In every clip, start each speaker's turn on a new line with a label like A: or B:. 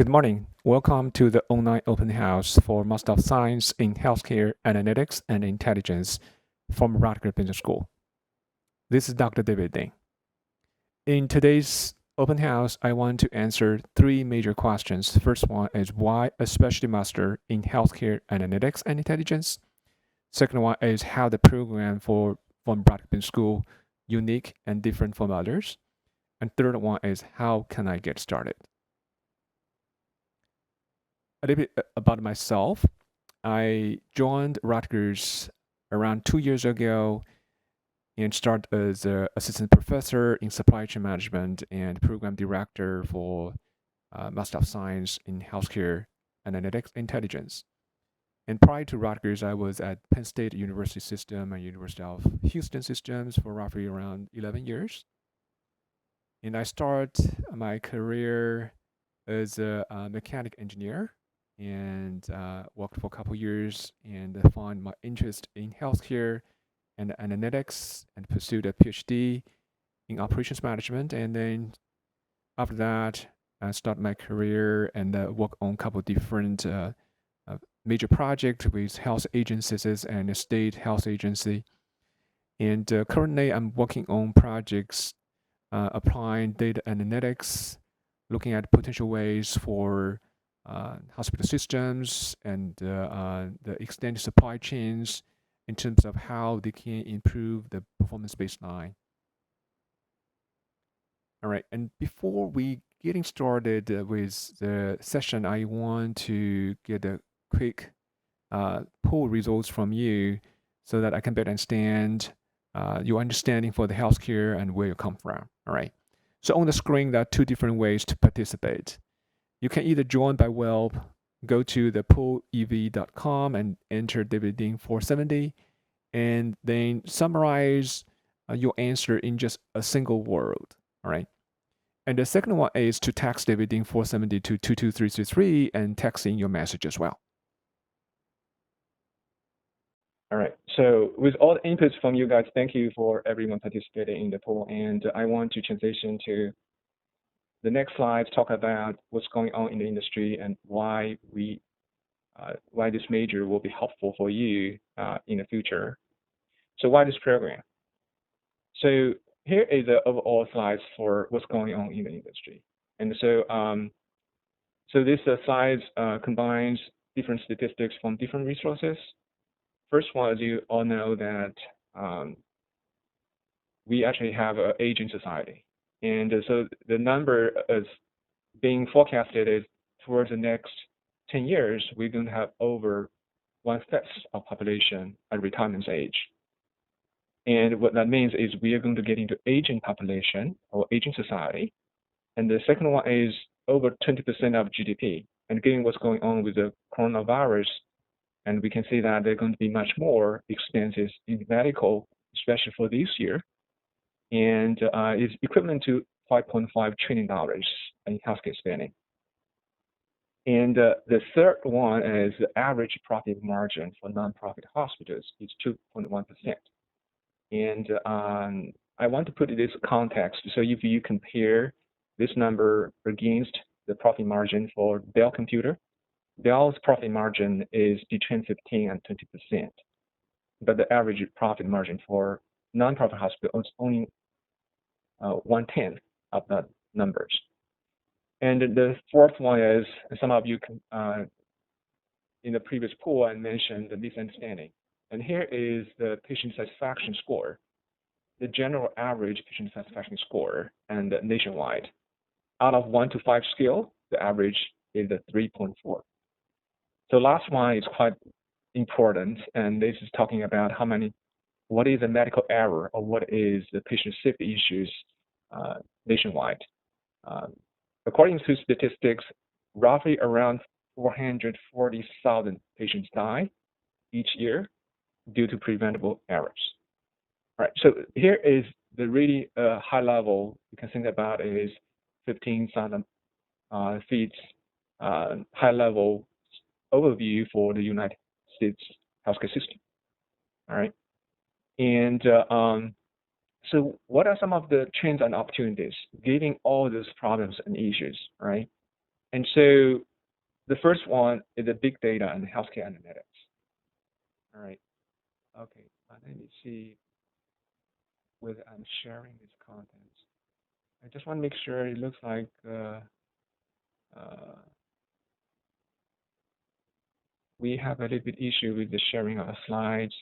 A: Good morning. Welcome to the online open house for Master of Science in Healthcare Analytics and Intelligence from Rutgers Business School. This is Dr. David Ding. In today's open house, I want to answer three major questions. The first one is why a specialty master in healthcare analytics and intelligence. Second one is how the program from Rutgers Business School unique and different from others. And third one is how can I get started? A little bit about myself. I joined Rutgers around 2 years ago and started as an assistant professor in supply chain management and program director for Master of Science in Healthcare Analytics Intelligence. And prior to Rutgers, I was at Penn State University System and University of Houston Systems for roughly around 11 years. And I started my career as a mechanic engineer and worked for a couple years and found my interest in healthcare and analytics and pursued a PhD in operations management. And then after that, I started my career and worked on a couple different major projects with health agencies and a state health agency. And currently, I'm working on projects applying data analytics, looking at potential ways for hospital systems and the extended supply chains in terms of how they can improve the performance baseline. All right, and before we getting started with the session, I want to get a quick poll results from you so that I can better understand your understanding for the healthcare and where you come from. All right. So on the screen, there are two different ways to participate. You can either join by web, go to the poolev.com and enter David Dean 470, and then summarize your answer in just a single word. All right. And the second one is to text David Dean 470 to 22333 and text in your message as well. All right. So with all the inputs from you guys, thank you for everyone participating in the poll. And I want to transition to the next slide, talk about what's going on in the industry and why this major will be helpful for you in the future. So why this program? So here is the overall slides for what's going on in the industry. And so this slide combines different statistics from different resources. First one, as you all know, that we actually have an aging society. And so the number is being forecasted is towards the next 10 years, we're going to have over 1/5 of population at retirement age. And what that means is we are going to get into aging population or aging society. And the second one is over 20% of GDP. And given what's going on with the coronavirus, and we can see that there are going to be much more expenses in medical, especially for this year. And is equivalent to $5.5 trillion in healthcare spending. And the third one is the average profit margin for nonprofit hospitals is 2.1%. And I want to put this context. So if you compare this number against the profit margin for Dell Computer, Dell's profit margin is between 15 and 20%. But the average profit margin for nonprofit hospitals is only 1/10 of that numbers. And the fourth one is, some of you in the previous poll, I mentioned the misunderstanding. And here is the patient satisfaction score, the general average patient satisfaction score, and nationwide. Out of 1 to 5 scale, the average is a 3.4. So last one is quite important, and this is talking about what is the medical error or what is the patient safety issues nationwide. According to statistics, roughly around 440,000 patients die each year due to preventable errors. All right, so here is the really high level you can think about is 15,000 feet high level overview for the United States healthcare system. All right, and so what are some of the trends and opportunities given all those problems and issues, right? And so the first one is the big data and healthcare analytics. All right. Okay. Let me see whether I'm sharing this content. I just want to make sure it looks like uh, we have a little bit issue with the sharing of the slides.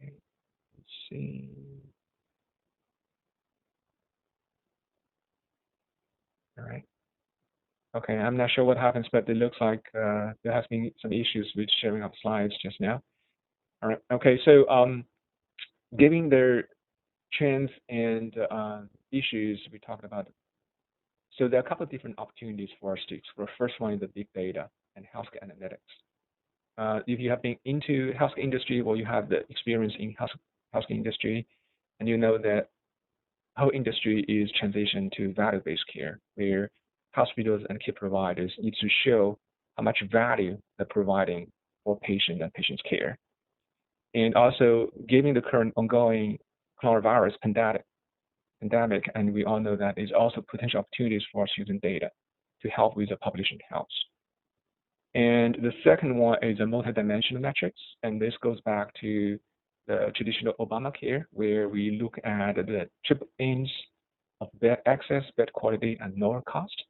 A: Okay. Let's see. All right. Okay, I'm not sure what happens, but it looks like there has been some issues with sharing of slides just now. All right. Okay, so given the trends and issues we talked about, so there are a couple of different opportunities for us to explore. First one is the big data and healthcare analytics. If you have been into healthcare industry or you have the experience in healthcare industry, and you know that whole industry is transition to value-based care, where hospitals and care providers need to show how much value they're providing for patient and patient's care. And also, given the current ongoing coronavirus pandemic, and we all know that is also potential opportunities for us using data to help with the population health. And the second one is a multidimensional metrics, and this goes back to the traditional Obamacare, where we look at the triple aims of bed access, bed quality, and lower cost.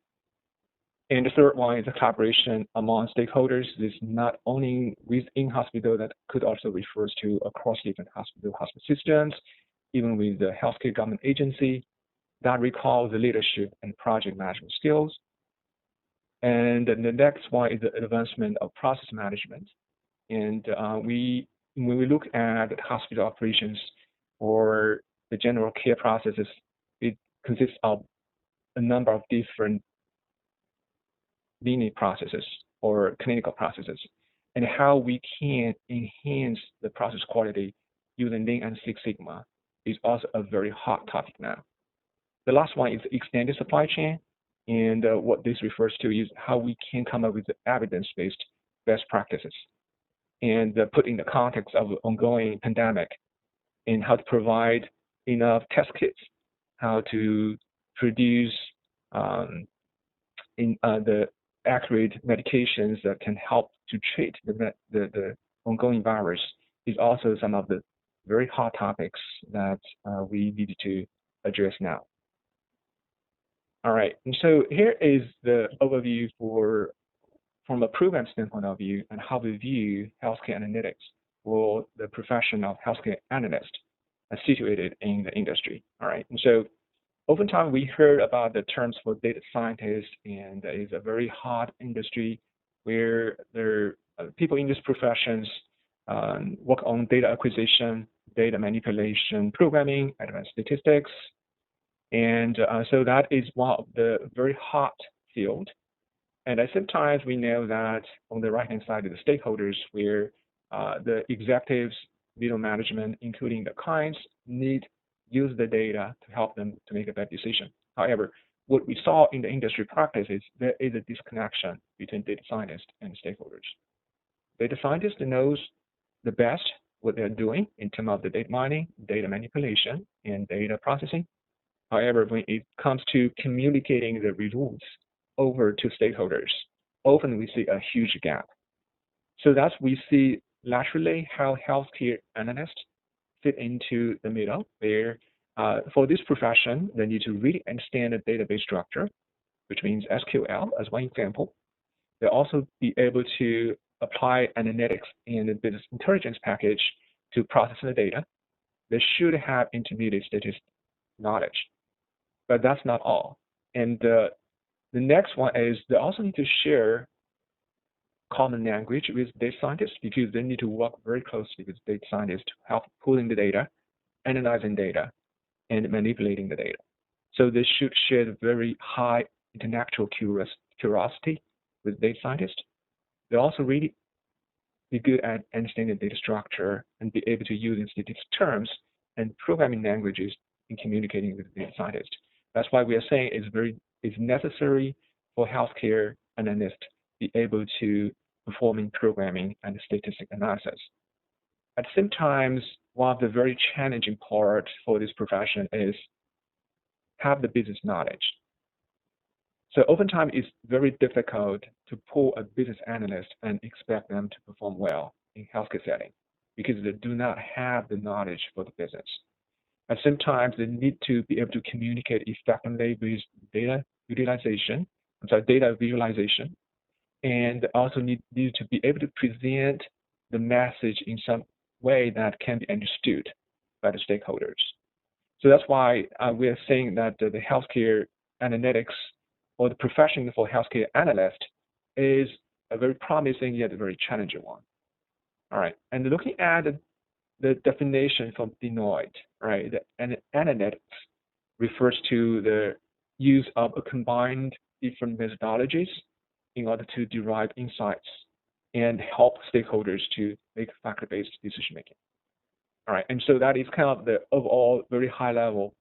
A: And the third one is a collaboration among stakeholders. This is not only within hospital, that could also refers to across different hospital systems, even with the healthcare government agency that recall the leadership and project management skills. And the next one is the advancement of process management. And when we look at hospital operations or the general care processes, it consists of a number of different mini processes or clinical processes, and how we can enhance the process quality using Lean and Six Sigma is also a very hot topic now. The last one is extended supply chain, and what this refers to is how we can come up with evidence-based best practices and put in the context of the ongoing pandemic, and how to provide enough test kits, how to produce the accurate medications that can help to treat the ongoing virus is also some of the very hot topics that we need to address now. All right, and so here is the overview from a program standpoint of view and how we view healthcare analytics for the profession of healthcare analyst situated in the industry. All right, and so oftentimes we heard about the terms for data scientists, and that is a very hot industry where there people in these professions work on data acquisition, data manipulation, programming, advanced statistics, and so that is one of the very hot field. And at the same time, we know that on the right-hand side of the stakeholders, where the executives, middle management, including the clients, need use the data to help them to make a better decision. However, what we saw in the industry practice is there is a disconnection between data scientists and stakeholders. Data scientist knows the best what they're doing in terms of the data mining, data manipulation, and data processing. However, when it comes to communicating the results over to stakeholders, often we see a huge gap. So that's we see laterally how healthcare analysts fit into the middle, where for this profession, they need to really understand the database structure, which means SQL as one example. They'll also be able to apply analytics and the business intelligence package to process the data. They should have intermediate statistics knowledge, but that's not all. And the next one is they also need to share common language with data scientists, because they need to work very closely with data scientists to help pulling the data, analyzing data, and manipulating the data. So they should share the very high intellectual curiosity with data scientists. They also really be good at understanding data structure and be able to use statistics terms and programming languages in communicating with data scientists. That's why we are saying it's necessary for healthcare analysts be able to performing programming and statistic analysis. At the same time, one of the very challenging part for this profession is have the business knowledge. So oftentimes it's very difficult to pull a business analyst and expect them to perform well in healthcare setting because they do not have the knowledge for the business. And sometimes they need to be able to communicate effectively with data utilization, data visualization, and also need to be able to present the message in some way that can be understood by the stakeholders. So that's why we are saying that the healthcare analytics or the profession for healthcare analyst is a very promising yet a very challenging one. All right, and looking at the definition from Deloitte, right, the analytics refers to the use of a combined different methodologies in order to derive insights and help stakeholders to make factor-based decision making. All right, and so that is kind of the overall very high level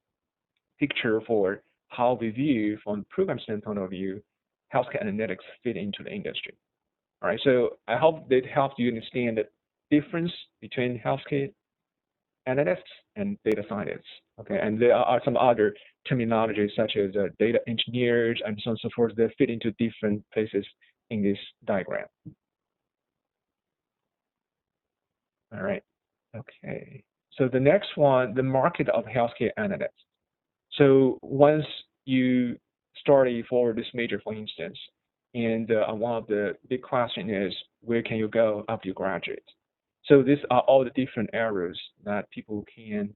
A: picture for how we view, from program standpoint of view, healthcare analytics fit into the industry. All right, so I hope that helps you understand the difference between healthcare analysts and data scientists. Okay, and there are some other terminologies such as data engineers and so on and so forth that fit into different places in this diagram. All right, okay. So the next one, the market of healthcare analysts. So once you study for this major, for instance, and one of the big questions is, where can you go after you graduate? So these are all the different areas that people can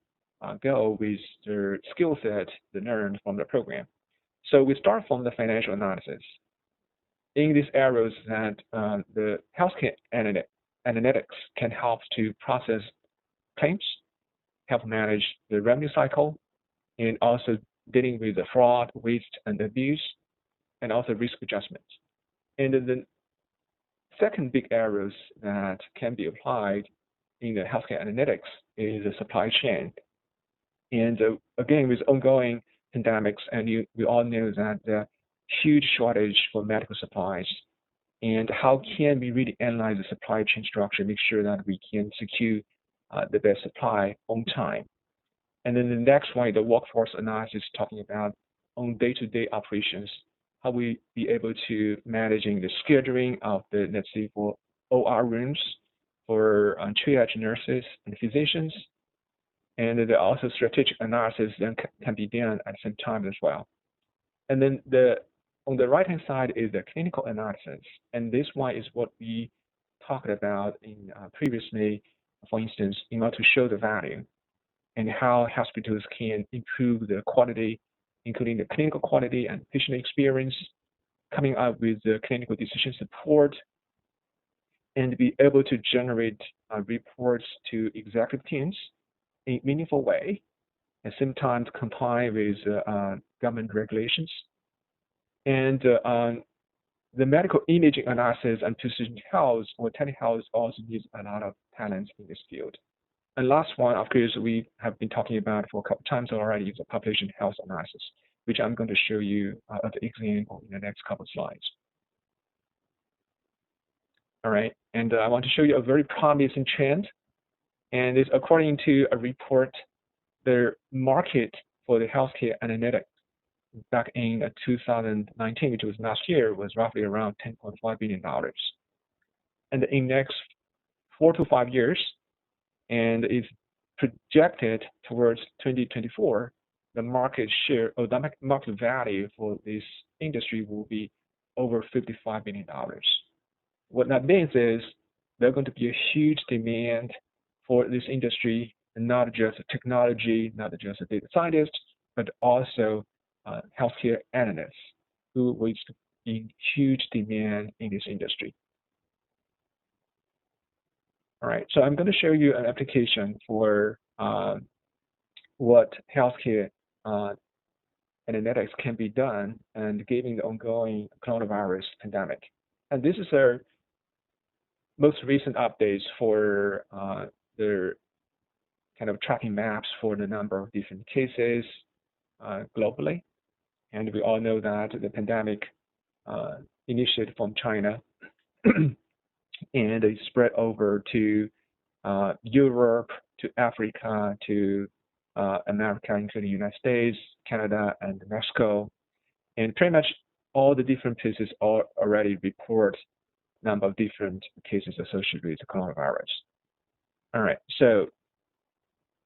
A: go with their skill set they learned from the program. So we start from the financial analysis. In these areas that the healthcare analytics can help to process claims, help manage the revenue cycle, and also dealing with the fraud, waste, and abuse, and also risk adjustment. And the second big areas that can be applied in the healthcare analytics is the supply chain. And again, with ongoing pandemics, and we all know that the huge shortage for medical supplies, and how can we really analyze the supply chain structure, make sure that we can secure the best supply on time. And then the next one, the workforce analysis, talking about on day-to-day operations, how we be able to managing the scheduling of the, let's say, for OR rooms, for triage nurses and physicians, and then also strategic analysis then can be done at the same time as well. And then on the right-hand side is the clinical analysis, and this one is what we talked about in previously, for instance, in order to show the value and how hospitals can improve the quality, including the clinical quality and patient experience, coming up with the clinical decision support, and be able to generate reports to executive teams in a meaningful way, and sometimes comply with government regulations. And the medical imaging analysis and precision health or telehealth also needs a lot of talent in this field. And last one, of course, we have been talking about for a couple times already, is the population health analysis, which I'm going to show you an example in the next couple of slides. All right, and I want to show you a very promising trend, and it's according to a report, the market for the healthcare analytics back in 2019, which was last year, was roughly around $10.5 billion. And in the next 4 to 5 years, and is projected towards 2024, the market share or the market value for this industry will be over $55 billion. What that means is there's going to be a huge demand for this industry, and not just technology, not just data scientists, but also healthcare analysts who will be in huge demand in this industry. All right, so I'm going to show you an application for what healthcare analytics can be done, and given the ongoing coronavirus pandemic. And this is our most recent updates for the kind of tracking maps for the number of different cases globally. And we all know that the pandemic initiated from China and it spread over to Europe, to Africa, to America, including the United States, Canada, and Mexico. And pretty much all the different places already report number of different cases associated with the coronavirus. All right, so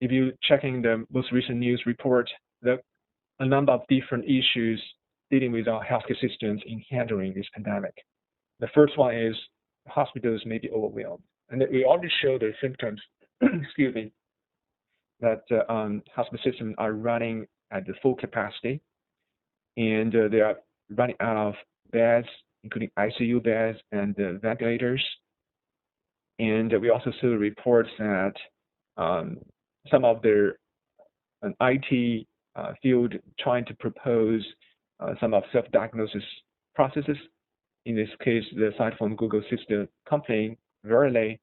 A: if you checking the most recent news report, a number of different issues dealing with our healthcare systems in handling this pandemic. The first one is hospitals may be overwhelmed, and we already show the symptoms. Excuse me, that hospital systems are running at the full capacity, and they are running out of beds, including ICU beds and ventilators. And we also saw reports that some of their IT field trying to propose some of self-diagnosis processes. In this case, the site from Google sister company, Verily,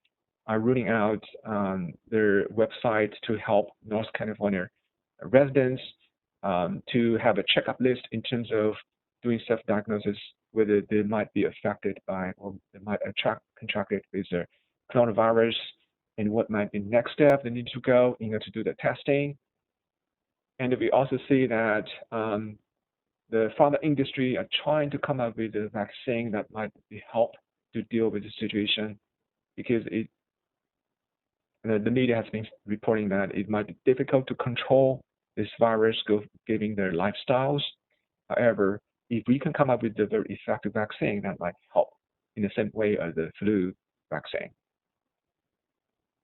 A: are ruling out their website to help North California residents to have a checkup list in terms of doing self-diagnosis, whether they might be affected by or they might contracted with the coronavirus, and what might be the next step they need to go in order to do the testing. And we also see that the pharma industry are trying to come up with a vaccine that might help to deal with the situation, because the media has been reporting that it might be difficult to control this virus given their lifestyles. However, if we can come up with a very effective vaccine, that might help in the same way as the flu vaccine.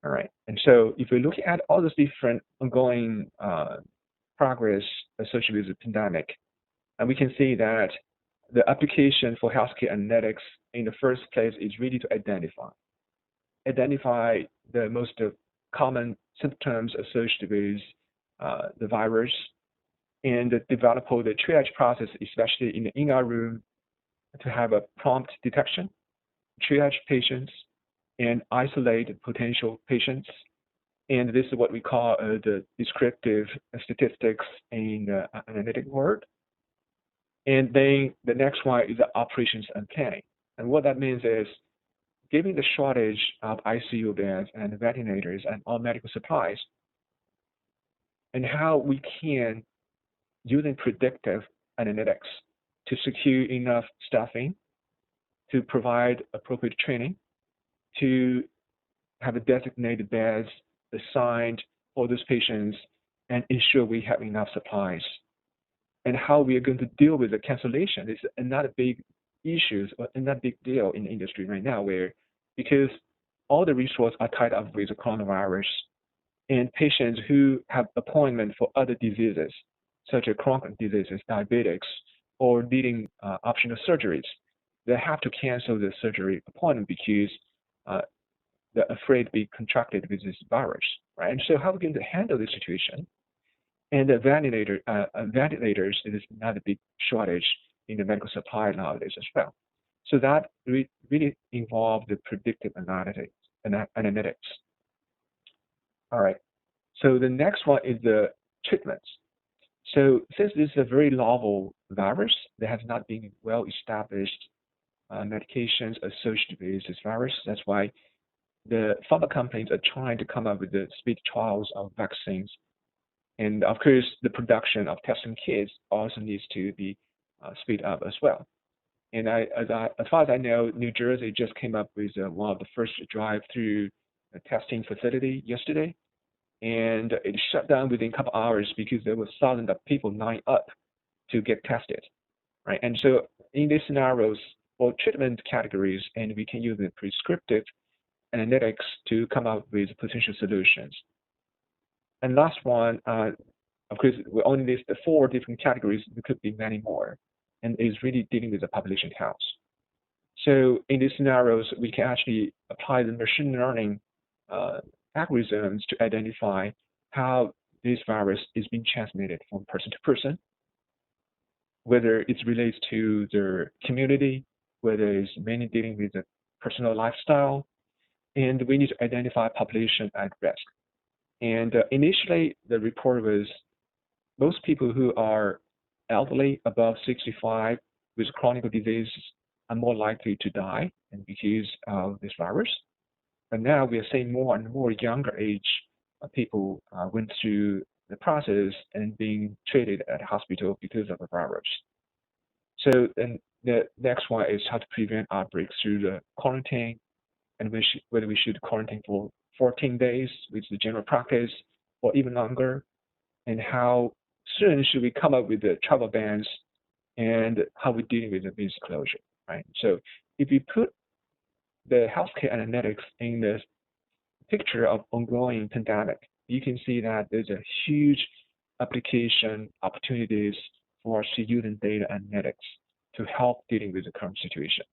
A: All right, and so if we look at all those different ongoing progress associated with the pandemic, and we can see that the application for healthcare analytics in the first place is really to identify the most common symptoms associated with the virus, and develop the triage process, especially in the in-our room, to have a prompt detection, triage patients, and isolate potential patients. And this is what we call the descriptive statistics in the analytic world. And then the next one is the operations and planning. And what that means is, given the shortage of ICU beds and ventilators and all medical supplies, and how we can, using predictive analytics, to secure enough staffing, to provide appropriate training, to have a designated beds assigned for those patients, and ensure we have enough supplies. And how we are going to deal with the cancellation is another big issue, or another big deal in the industry right now, because all the resources are tied up with the coronavirus, and patients who have appointment for other diseases, such as chronic diseases, diabetics, or needing optional surgeries, they have to cancel the surgery appointment because they're afraid to be contracted with this virus, right? And so how are we going to handle this situation? And the ventilators is another big shortage in the medical supply nowadays as well. So that really involves the predictive analytics. All right. So the next one is the treatments. So since this is a very novel virus, there has not been well-established medications associated with this virus. That's why the pharma companies are trying to come up with the speed trials of vaccines. And of course, the production of testing kits also needs to be speed up as well. And as far as I know, New Jersey just came up with one of the first drive-through testing facility yesterday, and it shut down within a couple hours because there were thousands of people lined up to get tested, right? And so in these scenarios, for treatment categories, and we can use the prescriptive analytics to come up with potential solutions. And last one, of course, we only list the 4 different categories. There could be many more, and is really dealing with the population health. So in these scenarios, we can actually apply the machine learning algorithms to identify how this virus is being transmitted from person to person, whether it relates to their community, whether it's mainly dealing with the personal lifestyle, and we need to identify population at risk. And initially, the report was most people who are elderly, above 65, with chronic disease are more likely to die and because of this virus. But now we are seeing more and more younger age people went through the process and being treated at hospital because of the virus. So, and The next one is how to prevent outbreaks through the quarantine, and whether we should quarantine for 14 days with the general practice or even longer, and how soon should we come up with the travel bans and how we dealing with the business closure, right? So if you put the healthcare analytics in the picture of ongoing pandemic, you can see that there's a huge application opportunities for us to use data analytics to help dealing with the current situation.